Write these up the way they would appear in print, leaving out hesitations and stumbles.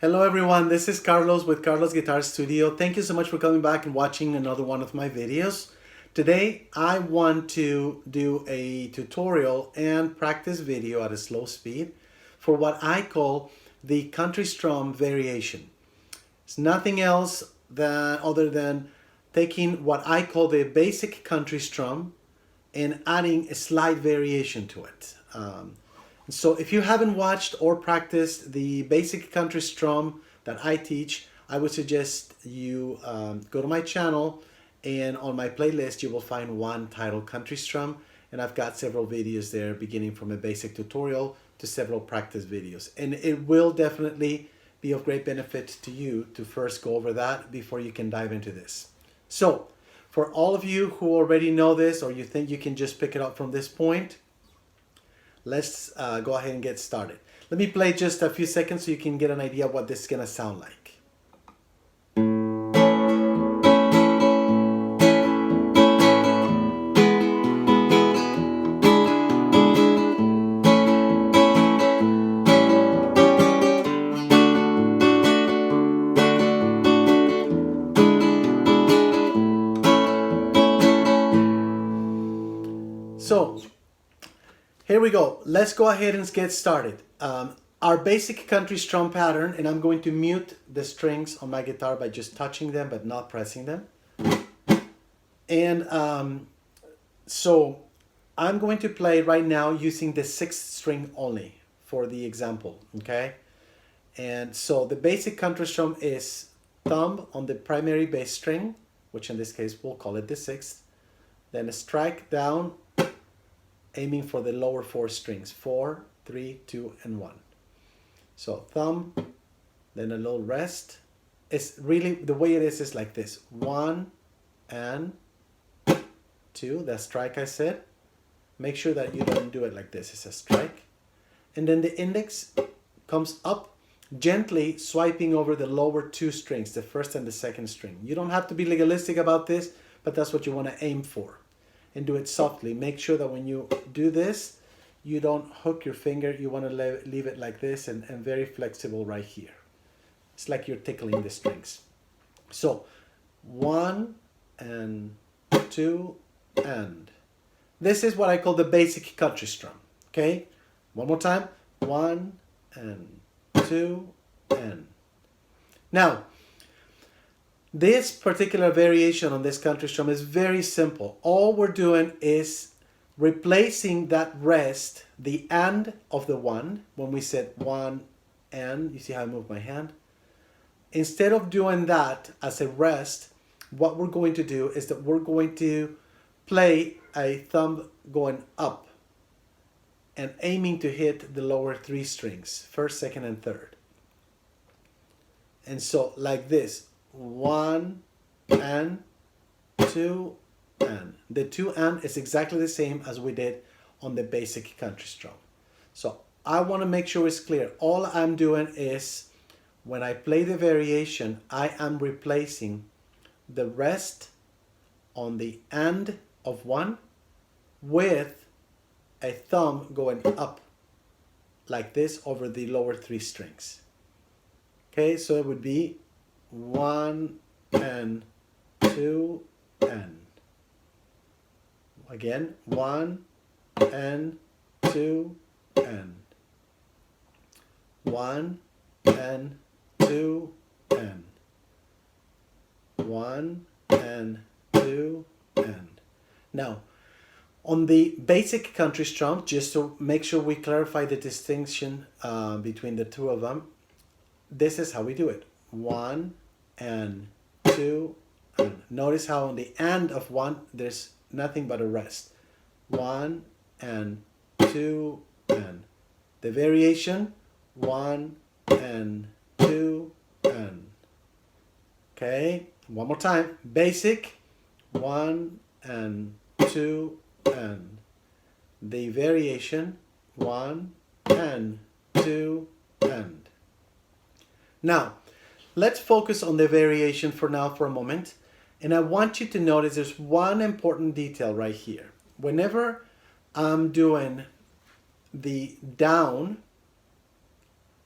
Hello everyone, this is Carlos with Carlos Guitar Studio. Thank you so much for coming back and watching another one of my videos. Today I want to do a tutorial and practice video at a slow speed for what I call the country strum variation. It's nothing else other than taking what I call the basic country strum and adding a slight variation to it. So if you haven't watched or practiced the basic country strum that I teach, I would suggest you go to my channel, and on my playlist you will find one titled Country Strum, and I've got several videos there beginning from a basic tutorial to several practice videos. And it will definitely be of great benefit to you to first go over that before you can dive into this. So for all of you who already know this or you think you can just pick it up from this point, let's go ahead and get started. Let me play just a few seconds so you can get an idea of what this is gonna sound like. So here we go. Let's go ahead and get started. Our basic country strum pattern, and I'm going to mute the strings on my guitar by just touching them but not pressing them. And so I'm going to play right now using the 6th string only for the example, okay? And so the basic country strum is thumb on the primary bass string, which in this case we'll call it the 6th, then a strike down, aiming for the lower 4 strings, 4, 3, 2, and 1. So thumb, then a little rest. It's really, the way it is like this. 1 and 2, that strike I said. Make sure that you don't do it like this. It's a strike. And then the index comes up, gently swiping over the lower 2 strings, the 1st and the 2nd string. You don't have to be legalistic about this, but that's what you want to aim for. And do it softly. Make sure that when you do this, you don't hook your finger. You want to leave it like this and very flexible right here. It's like you're tickling the strings. So 1 and 2 and. This is what I call the basic country strum. Okay? One more time. 1 and 2 and. Now, this particular variation on this country strum is very simple. All we're doing is replacing that rest, the and of the 1, when we said 1 and, you see how I move my hand? Instead of doing that as a rest, what we're going to do is that we're going to play a thumb going up and aiming to hit the lower 3 strings, 1st, 2nd, and 3rd. And so like this. 1 and 2 and. The 2 and is exactly the same as we did on the basic country strum. So I want to make sure it's clear. All I'm doing is when I play the variation, I am replacing the rest on the and of 1 with a thumb going up like this over the lower 3 strings. Okay, so it would be 1 and 2 and. Again, 1 and 2 and. 1 and 2 and. 1 and 2 and. Now, on the basic country strum, just to make sure we clarify the distinction between the two of them, this is how we do it. 1 and 2 and. Notice how on the and of 1 there's nothing but a rest. 1 and 2 and. The variation 1 and 2 and. Okay, one more time. Basic 1 and 2 and. The variation 1 and 2 and. Now, let's focus on the variation for now for a moment. And I want you to notice there's one important detail right here. Whenever I'm doing the down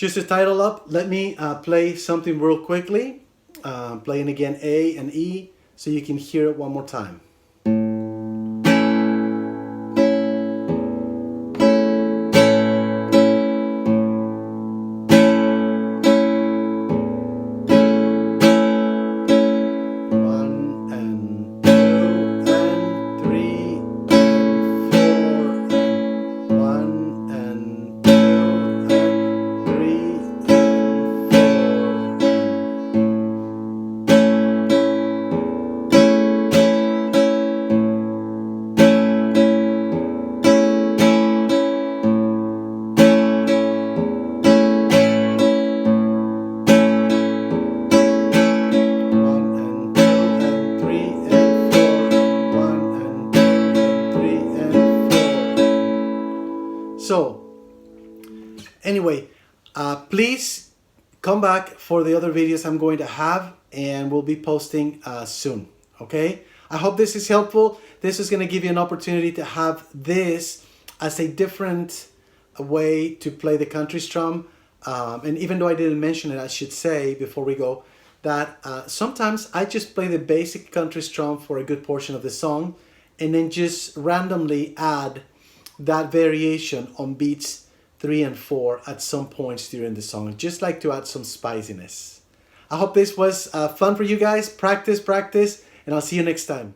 Just to title up, let me play something real quickly. Playing again A and E so you can hear it one more time. So, anyway, please come back for the other videos I'm going to have, and we'll be posting soon, okay? I hope this is helpful. This is going to give you an opportunity to have this as a different way to play the country strum. And even though I didn't mention it, I should say before we go that sometimes I just play the basic country strum for a good portion of the song and then just randomly add that variation on beats 3 and 4 at some points during the song, just like to add some spiciness. I hope this was fun for you guys. Practice, and I'll see you next time.